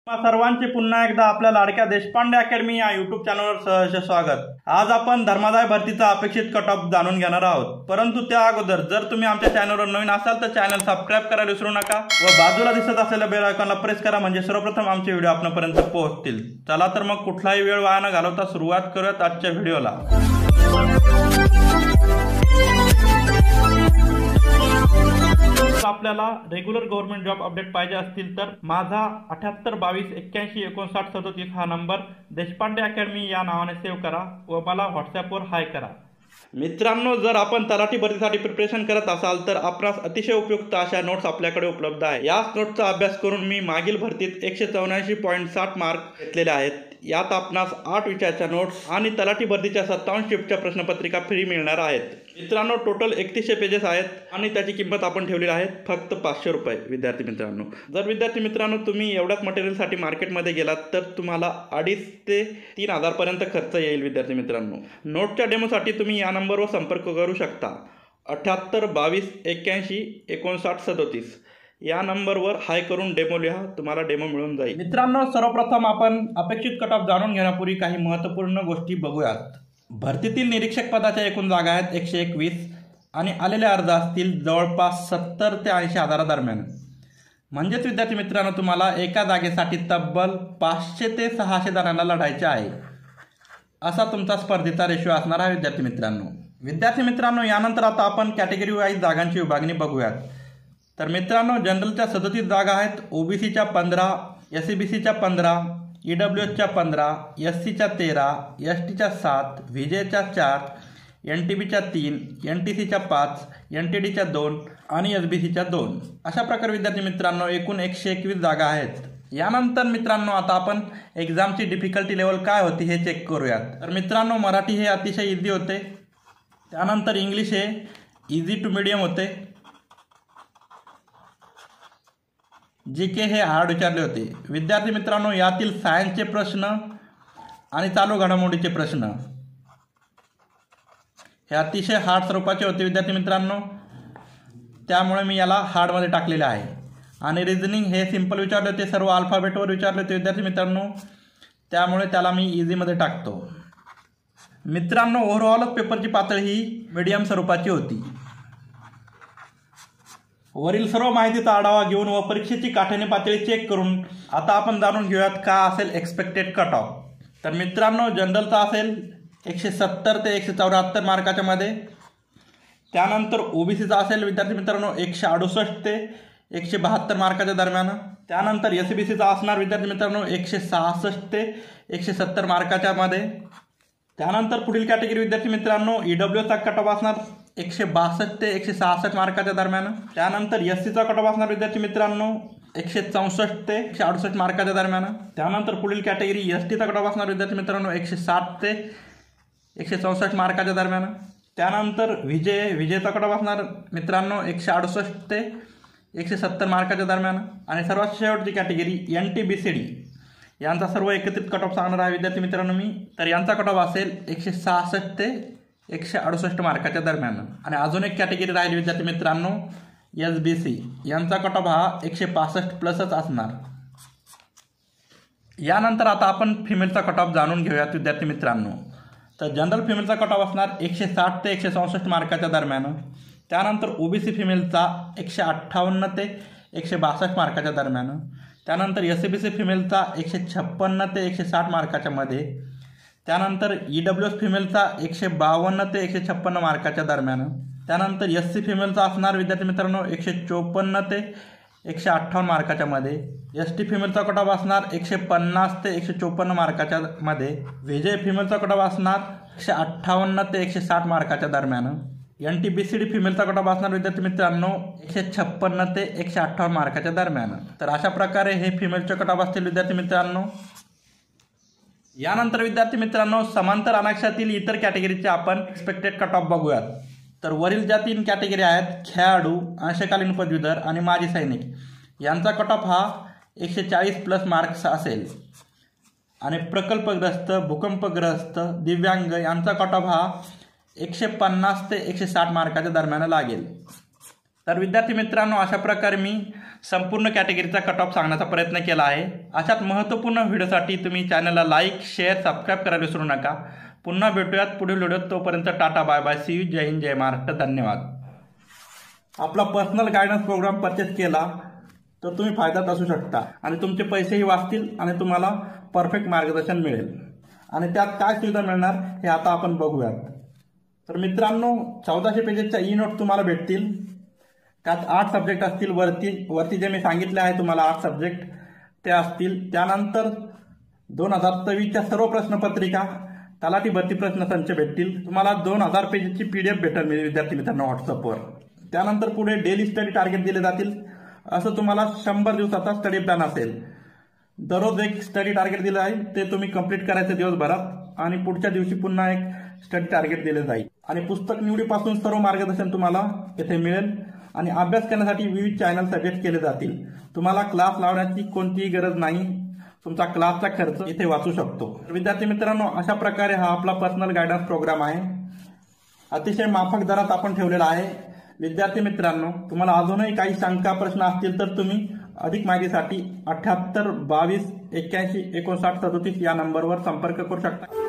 सर्वांचे पुन्हा एकदा आपल्या लाडक्या देशपांडे अकॅडमी या यूट्यूब चॅनलवर सहर्ष स्वागत। आज आपण धर्मादाय भरतीचा अपेक्षित कट ऑफ जाणून घेणार आहोत, परंतु त्या अगोदर जर तुम्ही आमच्या चॅनलवर नवीन असाल तर चॅनल सबस्क्राइब करायला विसरू नका व बाजूला दिसत असलेल्या बेल आयकॉनला प्रेस करा, म्हणजे सर्वप्रथम आमचे व्हिडिओ आपल्यापर्यंत पोहोचतील। चला तर मग कुठलाही वेळ वाया न घालवता सुरुवात करूयात आजच्या व्हिडिओला। आपल्याला रेग्युलर गव्हर्नमेंट जॉब अपडेट पाहिजे असतील तर माझा 7822815937 हा नंबर देशपांडे अकॅडमी या नावाने सेव्ह करा व मला व्हॉट्सॲपवर हाय करा। मित्रांनो, जर आपण तलाठी भरतीसाठी प्रिपरेशन करत असाल तर आपणास अतिशय उपयुक्त अशा नोट्स आपल्याकडे उपलब्ध आहे। याच नोट्सचा अभ्यास करून मी मागील भरतीत 184.60 मार्क घेतलेले आहेत। यात आपणास 8 विषयाच्या नोट्स आणि तलाठी भरतीच्या 57 शिफ्टच्या प्रश्नपत्रिका फ्री मिळणार आहेत। मित्रांनो, टोटल 3100 पेजेस आहेत आणि त्याची किंमत आपण ठेवलेली आहे फक्त 500 रुपये। विद्यार्थी मित्रांनो, जर विद्यार्थी मित्रांनो तुम्ही एवढ्याच मटेरियलसाठी मार्केटमध्ये गेलात तर तुम्हाला 2,500 ते 3,000 पर्यंत खर्च येईल। विद्यार्थी मित्रांनो, नोटच्या डेमोसाठी तुम्ही या नंबरवर संपर्क करू शकता। 7822815937 या नंबरवर हाय करून डेमो लिहा, तुम्हाला डेमो मिळून जाईल। मित्रांनो, सर्वप्रथम आपण अपेक्षित कट ऑफ जाणून घेण्यापूर्वी काही महत्त्वपूर्ण गोष्टी बघूयात। भरतीतील निरीक्षक पदाच्या एकूण जागा आहेत 121 आणि आलेले अर्ज असतील जवळपास 70 ते 80 हजारादरम्यान। म्हणजेच विद्यार्थी मित्रांनो तुम्हाला एका जागेसाठी तब्बल 500 ते 600 जणांना लढायचे आहे, असा तुमचा स्पर्धेचा रेशो असणार आहे। विद्यार्थी मित्रांनो यानंतर आता आपण कॅटेगरी वाईज जागांची विभागणी बघूयात। तर मित्रांनो, जनरलच्या 37 जागा आहेत, ओबीसीच्या 15, एससीबीसीच्या 15, ईडब्ल्यूएसच्या 15, एससीच्या 13, एसटीच्या 7, व्हीजेच्या 4, एनटीबीच्या 3, एनटीसीच्या 5, एनटीडीच्या 2 आणि एसबीसीच्या 2 अशा प्रकारे विद्यार्थी मित्रांनो एकूण 121 जागा आहेत। यानंतर मित्रांनो आता आपण एक्झामची डिफिकल्टी लेवल काय होती हे चेक करूयात। तर मित्रांनो, मराठी हे अतिशय इझी होते, त्यानंतर इंग्लिश हे इझी टू मीडियम होते, जीके हे हार्ड विचारले होते। विद्यार्थी मित्रांनो यातील सायन्सचे प्रश्न आणि चालू घडामोडीचे प्रश्न हे अतिशय हार्ड स्वरूपाचे होते विद्यार्थी मित्रांनो, त्यामुळे मी याला हार्डमध्ये टाकलेले आहे। आणि रिझनिंग हे सिंपल विचारले होते, सर्व अल्फाबेटवर विचारले होते विद्यार्थी मित्रांनो, त्यामुळे त्याला मी इझीमध्ये टाकतो। मित्रांनो, ओव्हरऑल पेपरची पातळी ही मीडियम स्वरूपाची होती। वरील सर्व माहितीचा आढावा घेऊन व परीक्षेची काठिण्य पातळी चेक करून आता आपण जाणून घेऊयात का असेल एक्सपेक्टेड कट ऑफ। तर मित्रांनो, जनरलचा असेल 170 ते 174 मार्काच्या मध्ये, त्यानंतर ओबीसीचा असेल विद्यार्थी मित्रांनो 168 ते 172 मार्काच्या दरम्यान, त्यानंतर एससीबीसीचा असणार विद्यार्थी मित्रांनो 166 ते 170 मार्काच्या मध्ये, त्यानंतर पुढील कॅटेगरी विद्यार्थी मित्रांनो ईडब्ल्यूचा कट ऑफ असणार 162 ते 166 मार्काच्या दरम्यान, त्यानंतर एससीचा कट ऑफ असणार विद्यार्थी मित्रांनो 164 ते 168 मार्काच्या दरम्यान, त्यानंतर पुढील कॅटेगरी एसटीचा कट ऑफ असणार विद्यार्थी मित्रांनो 160 ते 164 मार्काच्या दरम्यान, त्यानंतर विजेचा कट ऑफ असणार मित्रांनो 168 ते 170 मार्काच्या दरम्यान, आणि सर्वात शेवटची कॅटेगरी एनटीबीसीडी यांचा सर्व एकत्रित कट ऑफ सांगणार आहे विद्यार्थी मित्रांनो मी। तर यांचा कट ऑफ असेल 166 ते 168 मार्काच्या दरम्यान। आणि अजून एक कॅटेगरी राहिली विद्यार्थी मित्रांनो एसबीसी, यांचा कट ऑफ हा 165 प्लसच असणार। यानंतर आता आपण फिमेलचा कट ऑफ जाणून घेऊयात विद्यार्थी मित्रांनो। तर जनरल फिमेलचा कट ऑफ असणार 160 ते 164 मार्काच्या दरम्यान, त्यानंतर ओबीसी फिमेलचा 158 ते 162 मार्काच्या दरम्यान, त्यानंतर एससीबीसी फिमेलचा 156 ते 160 मार्काच्या मध्ये, त्यानंतर ईडब्ल्यूएस फिमेलचा 152 ते 156 मार्काच्या दरम्यान, त्यानंतर एससी फिमेलचा असणार विद्यार्थी मित्रांनो 154 ते 158 मार्काच्या मध्ये, एसटी फिमेलचा कट ऑफ असणार 150 ते 154 मार्काच्या मध्ये, व्हीजे फिमेलचा कट ऑफ असणार 158 ते 160 मार्काच्या दरम्यान, एनटीबीसीडी फिमेलचा कट ऑफ असणार विद्यार्थी मित्रांनो 156 ते 158 मार्काच्या दरम्यान। तर अशा प्रकारे हे फिमेलचे कट ऑफ असतील विद्यार्थी मित्रांनो। यानंतर विद्यार्थी मित्रांनो समांतर आरक्षणातील इतर कॅटेगरीचे आपण एक्सपेक्टेड कट ऑफ बघूयात। तर वरील ज्या 3 कॅटेगरी आहेत खेळाडू, अंशकालीन पदवीधर आणि माजी सैनिक, यांचा कट ऑफ हा 140 प्लस मार्क्स असेल। आणि प्रकल्पग्रस्त, भूकंपग्रस्त, दिव्यांग यांचा कट ऑफ हा 150 ते 160 मार्काच्या दरम्यान लागेल। तर विद्यार्थी मित्रांनो, अशा प्रकारे मी संपूर्ण कॅटेगरीचा कट ऑफ सांगण्याचा प्रयत्न केला आहे. अशाच महत्त्वपूर्ण व्हिडिओसाठी तुम्ही चॅनलला लाईक, शेअर, सबस्क्राईब करायला विसरू नका. पुन्हा भेटूयात पुढील व्हिडिओत. तोपर्यंत टाटा, बाय बाय, सी यू. जय हिंद, जय महाराष्ट्र. धन्यवाद. आपला पर्सनल गायडन्स प्रोग्राम परचेस केला तर तुम्ही फायद्यात असू शकता आणि तुमचे पैसेही वाचतील आणि तुम्हाला परफेक्ट मार्गदर्शन मिळेल. आणि त्यात काय सुविधा मिळणार हे आता आपण बघूयात. तर मित्रांनो, 1400 पेजेसच्या ई नोट तुम्हाला भेटतील. त्यात 8 सब्जेक्ट असतील. वरती जे मी सांगितले आहे तुम्हाला 8 सब्जेक्ट ते असतील. त्यानंतर 2024च्या सर्व प्रश्नपत्रिका, तलाठी भरती प्रश्नसंच भेटतील. तुम्हाला 2000 पेजेसची PDF भेटेल विद्यार्थी मित्रांनो व्हॉट्सअपवर. त्यानंतर पुढे डेली स्टडी टार्गेट दिले जातील. असं तुम्हाला 100 दिवसाचा स्टडी प्लॅन असेल. दररोज एक स्टडी टार्गेट दिलं आहे, ते तुम्ही कंप्लीट करायचं दिवसभरात आणि पुढच्या दिवशी पुन्हा एक स्टडी टार्गेट दिले जाईल. आणि पुस्तक निवडीपासून सर्व मार्गदर्शन तुम्हाला येथे मिळेल. आणि अभ्यास करण्यासाठी विविध चॅनल सजेस्ट केले जातील. तुम्हाला क्लास लावण्याची कोणतीही गरज नाही. तुमचा क्लासचा खर्च इथे वाचू शकतो. विद्यार्थी मित्रांनो, अशा प्रकारे हा आपला पर्सनल गायडन्स प्रोग्राम आहे. अतिशय माफक दरात आपण ठेवलेला आहे. विद्यार्थी मित्रांनो, तुम्हाला अजूनही काही शंका प्रश्न असतील तर तुम्ही अधिक माहितीसाठी 78 22 81 59 37 या नंबरवर संपर्क करू शकता.